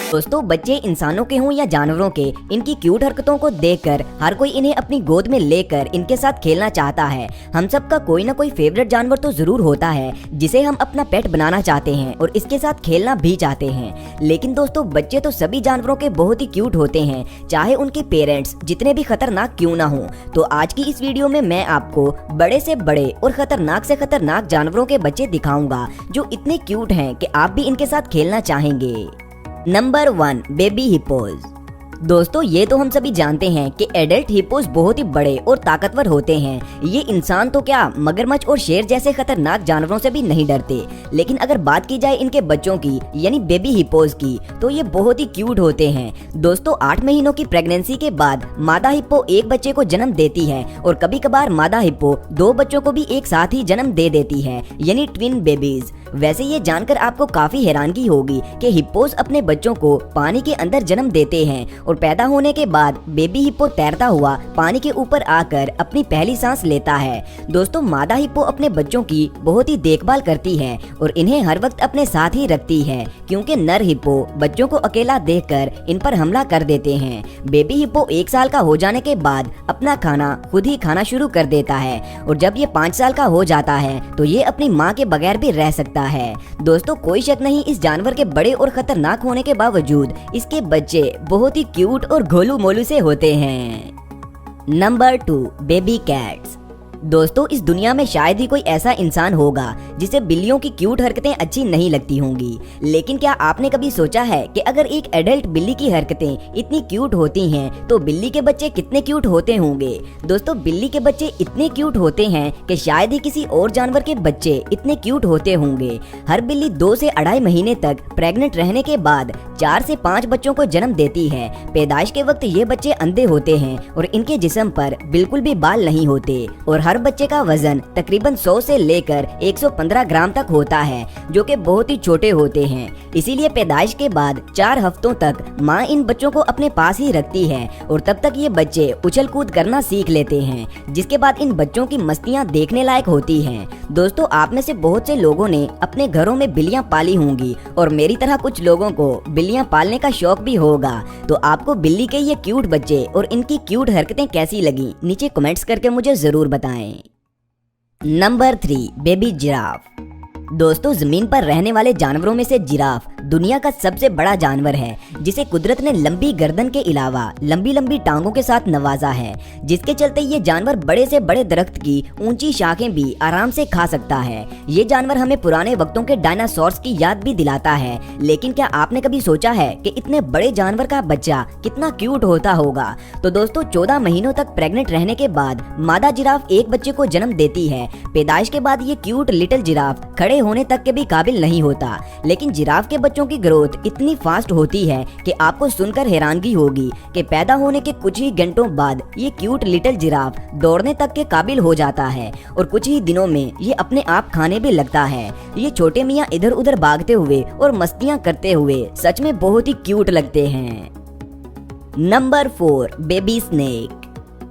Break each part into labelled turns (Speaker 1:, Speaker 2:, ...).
Speaker 1: दोस्तों बच्चे इंसानों के हों या जानवरों के, इनकी क्यूट हरकतों को देखकर हर कोई इन्हें अपनी गोद में लेकर इनके साथ खेलना चाहता है। हम सबका कोई ना कोई फेवरेट जानवर तो जरूर होता है जिसे हम अपना पेट बनाना चाहते हैं और इसके साथ खेलना भी चाहते हैं। लेकिन दोस्तों बच्चे तो सभी जानवरों के बहुत ही क्यूट होते हैं, चाहे उनके पेरेंट्स जितने भी खतरनाक क्यों ना हो। तो आज की इस वीडियो में मैं आपको बड़े से बड़े और खतरनाक से खतरनाक जानवरों के बच्चे दिखाऊंगा जो इतने क्यूट हैं कि आप भी इनके साथ खेलना चाहेंगे। Number 1, baby hippos. दोस्तों ये तो हम सभी जानते हैं कि एडल्ट हिप्पोज बहुत ही बड़े और ताकतवर होते हैं। ये इंसान तो क्या मगरमच्छ और शेर जैसे खतरनाक जानवरों से भी नहीं डरते। लेकिन अगर बात की जाए इनके बच्चों की यानी बेबी हिप्पोज की, तो ये बहुत ही क्यूट होते हैं। दोस्तों 8 महीनों की प्रेगनेंसी के बाद मादा हिप्पो एक बच्चे को जन्म देती है और कभी कभार मादा हिप्पो 2 बच्चों को भी एक साथ ही जन्म दे देती है यानी ट्विन बेबीज। वैसे ये जानकर आपको काफी हैरानगी होगी कि हिप्पोज अपने बच्चों को पानी के अंदर जन्म देते हैं और पैदा होने के बाद बेबी हिप्पो तैरता हुआ पानी के ऊपर आकर अपनी पहली सांस लेता है। दोस्तों मादा हिप्पो अपने बच्चों की बहुत ही देखभाल करती है और इन्हें हर वक्त अपने साथ ही रखती है, क्योंकि नर हिप्पो बच्चों को अकेला देखकर इन पर हमला कर देते हैं। बेबी हिप्पो 1 साल का हो जाने के बाद अपना खाना खुद ही खाना शुरू कर देता है और जब ये 5 साल का हो जाता है तो ये अपनी माँ के बगैर भी रह सकता है। दोस्तों कोई शक नहीं, इस जानवर के बड़े और खतरनाक होने के बावजूद इसके बच्चे बहुत ही क्यूट और गोलू मोलू से होते हैं। Number 2, baby cats. दोस्तों इस दुनिया में शायद ही कोई ऐसा इंसान होगा जिसे बिल्लियों की क्यूट हरकतें अच्छी नहीं लगती होंगी। लेकिन क्या आपने कभी सोचा है कि अगर एक एडल्ट बिल्ली की हरकतें इतनी क्यूट होती हैं तो बिल्ली के बच्चे कितने क्यूट होते होंगे। दोस्तों बिल्ली के बच्चे इतने क्यूट होते हैं कि शायद ही किसी और जानवर के बच्चे इतने क्यूट होते होंगे। हर बिल्ली 2 से 2.5 महीने तक प्रेग्नेंट रहने के बाद 4 से 5 बच्चों को जन्म देती है। पैदाइश के वक्त ये बच्चे अंधे होते हैं और इनके जिस्म पर बिल्कुल भी बाल नहीं होते और हर बच्चे का वजन तकरीबन 100 से लेकर 115 ग्राम तक होता है, जो कि बहुत ही छोटे होते हैं। इसीलिए पैदाइश के बाद 4 हफ्तों तक माँ इन बच्चों को अपने पास ही रखती है और तब तक ये बच्चे उछल कूद करना सीख लेते हैं, जिसके बाद इन बच्चों की मस्तियाँ देखने लायक होती हैं। दोस्तों आप में से बहुत से लोगों ने अपने घरों में बिल्लियाँ पाली होंगी और मेरी तरह कुछ लोगों को बिल्लियाँ पालने का शौक भी होगा। तो आपको बिल्ली के ये क्यूट बच्चे और इनकी क्यूट हरकतें कैसी लगी, नीचे कमेंट्स करके मुझे जरूर बताएं। Number 3, baby giraffe. दोस्तों जमीन पर रहने वाले जानवरों में से जिराफ दुनिया का सबसे बड़ा जानवर है, जिसे कुदरत ने लंबी गर्दन के अलावा लंबी लंबी टांगों के साथ नवाजा है, जिसके चलते ये जानवर बड़े से बड़े दरख्त की ऊंची शाखें भी आराम से खा सकता है। ये जानवर हमें पुराने वक्तों के डायनासोर्स की याद भी दिलाता है। लेकिन क्या आपने कभी सोचा है कि इतने बड़े जानवर का बच्चा कितना क्यूट होता होगा। तो दोस्तों 14 महीनों तक प्रेग्नेंट रहने के बाद मादा जिराफ एक बच्चे को जन्म देती है। पैदाइश के बाद ये क्यूट लिटिल जिराफ खड़े होने तक के भी काबिल नहीं होता, लेकिन जिराफ के बच्चों की ग्रोथ इतनी फास्ट होती है कि आपको सुनकर हैरानगी होगी कि पैदा होने के कुछ ही घंटों बाद ये क्यूट लिटिल जिराफ दौड़ने तक के काबिल हो जाता है और कुछ ही दिनों में ये अपने आप खाने भी लगता है। ये छोटे मियाँ इधर उधर भागते हुए और मस्तियाँ करते हुए सच में बहुत ही क्यूट लगते हैं। Number 4, baby snake.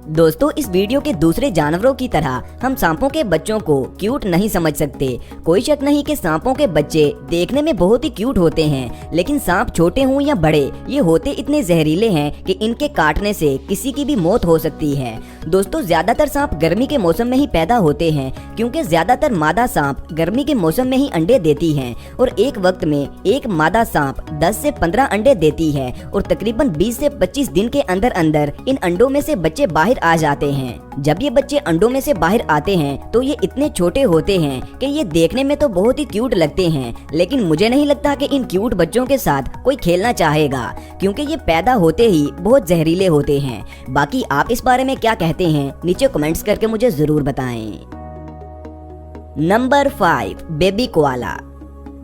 Speaker 1: दोस्तों इस वीडियो के दूसरे जानवरों की तरह हम सांपों के बच्चों को क्यूट नहीं समझ सकते। कोई शक नहीं कि सांपों के बच्चे देखने में बहुत ही क्यूट होते हैं, लेकिन सांप छोटे हों या बड़े ये होते इतने जहरीले हैं कि इनके काटने से किसी की भी मौत हो सकती है। दोस्तों ज्यादातर सांप गर्मी के मौसम में ही पैदा होते हैं, क्योंकि ज्यादातर मादा सांप गर्मी के मौसम में ही अंडे देती हैं और एक वक्त में एक मादा सांप 10 से 15 अंडे देती है और तकरीबन 20 से 25 दिन के अंदर अंदर इन अंडों में से बच्चे बाहर आ जाते हैं। जब ये बच्चे अंडों में से बाहर आते हैं तो ये इतने छोटे होते हैं कि ये देखने में तो बहुत ही क्यूट लगते हैं, लेकिन मुझे नहीं लगता कि इन क्यूट बच्चों के साथ कोई खेलना चाहेगा, क्योंकि ये पैदा होते ही बहुत जहरीले होते हैं। बाकी आप इस बारे में क्या कहते हैं, नीचे कमेंट्स करके मुझे जरूर बताएं। Number 5, baby koala.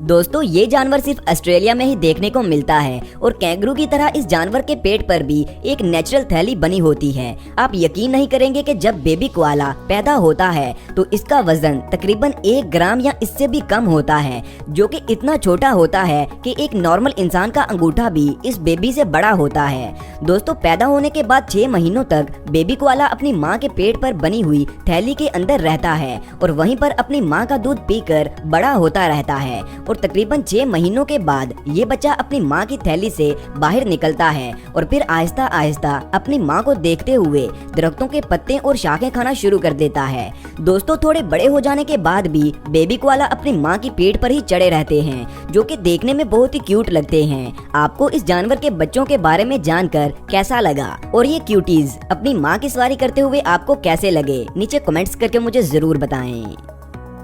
Speaker 1: दोस्तों ये जानवर सिर्फ ऑस्ट्रेलिया में ही देखने को मिलता है और कैंगरू की तरह इस जानवर के पेट पर भी एक नेचुरल थैली बनी होती है। आप यकीन नहीं करेंगे कि जब बेबी कोआला पैदा होता है तो इसका वजन तकरीबन 1 ग्राम या इससे भी कम होता है, जो कि इतना छोटा होता है कि एक नॉर्मल इंसान का अंगूठा भी इस बेबी से बड़ा होता है। दोस्तों पैदा होने के बाद 6 महीनों तक बेबी कोआला अपनी माँ के पेट पर बनी हुई थैली के अंदर रहता है और वहीं पर अपनी माँ का दूध पीकर बड़ा होता रहता है और और तकरीबन 6 महीनों के बाद ये बच्चा अपनी माँ की थैली से बाहर निकलता है और फिर आहिस्ता आहिस्ता अपनी माँ को देखते हुए दरख्तों के पत्ते और शाखें खाना शुरू कर देता है। दोस्तों थोड़े बड़े हो जाने के बाद भी बेबी कोआला अपनी माँ की पेट पर ही चढ़े रहते हैं, जो कि देखने में बहुत ही क्यूट लगते हैं। आपको इस जानवर के बच्चों के बारे में जानकर कैसा लगा और ये क्यूटीज अपनी माँ की सवारी करते हुए आपको कैसे लगे, नीचे कमेंट्स करके मुझे जरूर बताएं।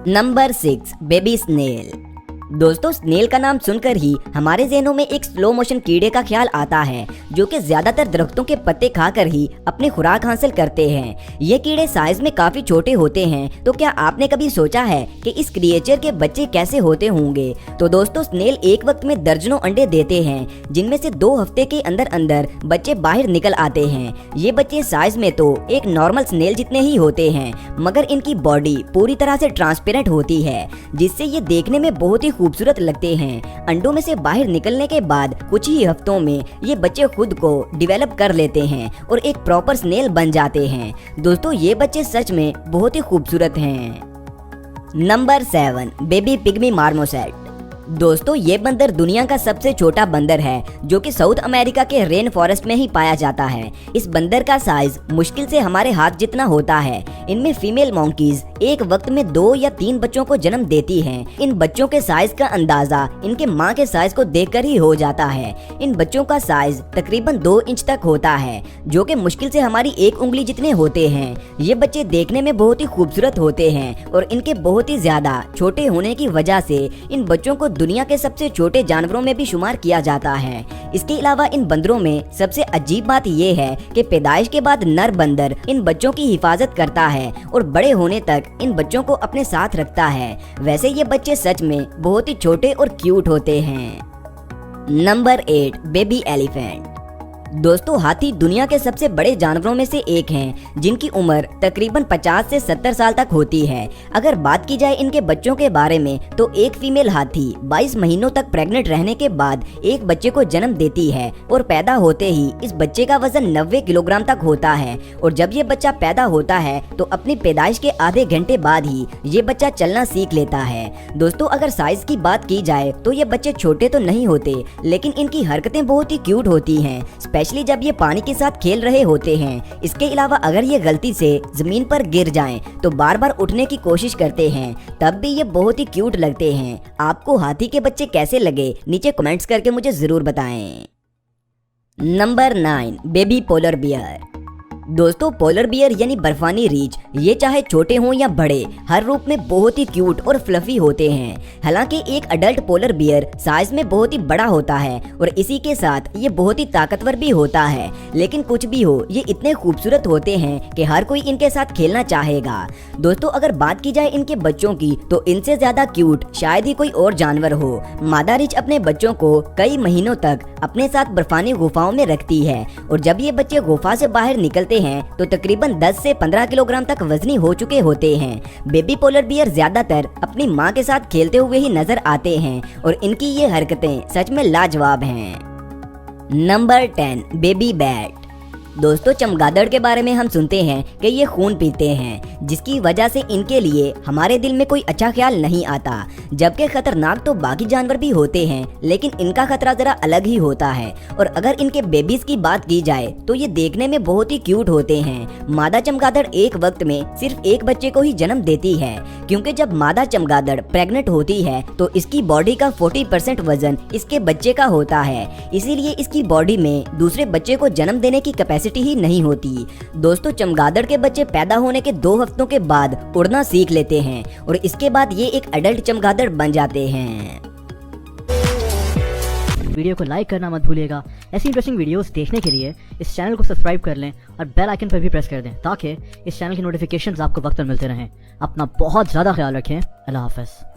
Speaker 1: Number 6, baby snail. दोस्तों स्नेल का नाम सुनकर ही हमारे ज़हनों में एक स्लो मोशन कीड़े का ख्याल आता है, जो कि ज्यादातर दरख्तों के पत्ते खाकर ही अपनी खुराक हासिल करते हैं। ये कीड़े साइज में काफी छोटे होते हैं, तो क्या आपने कभी सोचा है कि इस क्रिएचर के बच्चे कैसे होते होंगे? तो दोस्तों स्नेल एक वक्त में दर्जनों अंडे देते हैं, जिनमें से 2 हफ्ते के अंदर अंदर बच्चे बाहर निकल आते हैं। ये बच्चे साइज में तो एक नॉर्मल स्नेल जितने ही होते हैं, मगर इनकी बॉडी पूरी तरह से ट्रांसपेरेंट होती है, जिससे ये देखने में बहुत ही खूबसूरत लगते हैं। अंडों में से बाहर निकलने के बाद कुछ ही हफ्तों में ये बच्चे खुद को डेवलप कर लेते हैं और एक प्रॉपर स्नेल बन जाते हैं। दोस्तों ये बच्चे सच में बहुत ही खूबसूरत हैं। Number 7, baby pygmy marmoset. दोस्तों ये बंदर दुनिया का सबसे छोटा बंदर है, जो कि साउथ अमेरिका के रेन फॉरेस्ट में ही पाया जाता है। इस बंदर का साइज मुश्किल से हमारे हाथ जितना होता है। इनमें फीमेल मॉन्कीज एक वक्त में 2 या 3 बच्चों को जन्म देती हैं। इन बच्चों के साइज का अंदाजा इनके माँ के साइज को देखकर ही हो जाता है। इन बच्चों का साइज तकरीबन 2 इंच तक होता है, जो कि मुश्किल से हमारी 1 उंगली जितने होते हैं। ये बच्चे देखने में बहुत ही खूबसूरत होते हैं और इनके बहुत ही ज्यादा छोटे होने की वजह से इन बच्चों को दुनिया के सबसे छोटे जानवरों में भी शुमार किया जाता है। इसके अलावा इन बंदरों में सबसे अजीब बात यह है कि पैदाइश के बाद नर बंदर इन बच्चों की हिफाजत करता है और बड़े होने तक इन बच्चों को अपने साथ रखता है। वैसे ये बच्चे सच में बहुत ही छोटे और क्यूट होते हैं। Number 8, baby elephant. दोस्तों हाथी दुनिया के सबसे बड़े जानवरों में से एक हैं, जिनकी उम्र तकरीबन 50 से 70 साल तक होती है। अगर बात की जाए इनके बच्चों के बारे में, तो एक फीमेल हाथी 22 महीनों तक प्रेग्नेंट रहने के बाद एक बच्चे को जन्म देती है और पैदा होते ही इस बच्चे का वजन 90 किलोग्राम तक होता है। और जब ये बच्चा पैदा होता है तो अपनी पैदाइश के आधे घंटे बाद ही ये बच्चा चलना सीख लेता है। दोस्तों अगर साइज की बात की जाए तो ये बच्चे छोटे तो नहीं होते, लेकिन इनकी हरकतें बहुत ही क्यूट होती हैं, स्पेशली जब ये पानी के साथ खेल रहे होते हैं। इसके अलावा अगर ये गलती से जमीन पर गिर जाएं, तो बार बार उठने की कोशिश करते हैं, तब भी ये बहुत ही क्यूट लगते हैं। आपको हाथी के बच्चे कैसे लगे, नीचे कमेंट्स करके मुझे जरूर बताएं। Number 9, baby polar bear. दोस्तों पोलर बियर यानी बर्फानी रीछ, ये चाहे छोटे हों या बड़े, हर रूप में बहुत ही क्यूट और फ्लफी होते हैं। हालांकि एक अडल्ट पोलर बियर साइज में बहुत ही बड़ा होता है और इसी के साथ ये बहुत ही ताकतवर भी होता है, लेकिन कुछ भी हो ये इतने खूबसूरत होते हैं कि हर कोई इनके साथ खेलना चाहेगा। दोस्तों अगर बात की जाए इनके बच्चों की, तो इनसे ज्यादा क्यूट शायद ही कोई और जानवर हो। मादा रीछ अपने बच्चों को कई महीनों तक अपने साथ बर्फानी गुफाओं में रखती है और जब ये बच्चे गुफा से बाहर निकलते हैं तो तकरीबन 10 से 15 किलोग्राम तक वजनी हो चुके होते हैं। बेबी पोलर बियर ज्यादातर अपनी माँ के साथ खेलते हुए ही नजर आते हैं और इनकी ये हरकतें सच में लाजवाब हैं। Number 10, baby bat. दोस्तों चमगादड़ के बारे में हम सुनते हैं कि ये खून पीते हैं, जिसकी वजह से इनके लिए हमारे दिल में कोई अच्छा ख्याल नहीं आता। जबकि खतरनाक तो बाकी जानवर भी होते हैं, लेकिन इनका खतरा जरा अलग ही होता है। और अगर इनके बेबीज की बात की जाए तो ये देखने में बहुत ही क्यूट होते हैं। मादा चमगादड़ एक वक्त में सिर्फ एक बच्चे को ही जन्म देती है, क्योंकि जब मादा चमगादड़ प्रेग्नेंट होती है तो इसकी बॉडी का 40% वजन इसके बच्चे का होता है। इसीलिए इसकी बॉडी में दूसरे बच्चे को जन्म देने की कैपेसिटी ही नहीं होती। दोस्तों चमगादड़ के बच्चे पैदा होने के 2 हफ्तों के बाद उड़ना सीख लेते हैं और इसके बाद ये एक अडल्ट चमगादड़ बन जाते हैं।
Speaker 2: वीडियो को लाइक करना मत भूलिएगा। ऐसी इंटरेस्टिंग वीडियोस देखने के लिए इस चैनल को सब्सक्राइब कर लें और बेल आइकन पर भी प्रेस कर दें, ताकि इस चैनल की नोटिफिकेशंस आपको वक्त पर मिलते रहें। अपना बहुत ज़्यादा ख्याल रखें। अल्लाह हाफ़िज़।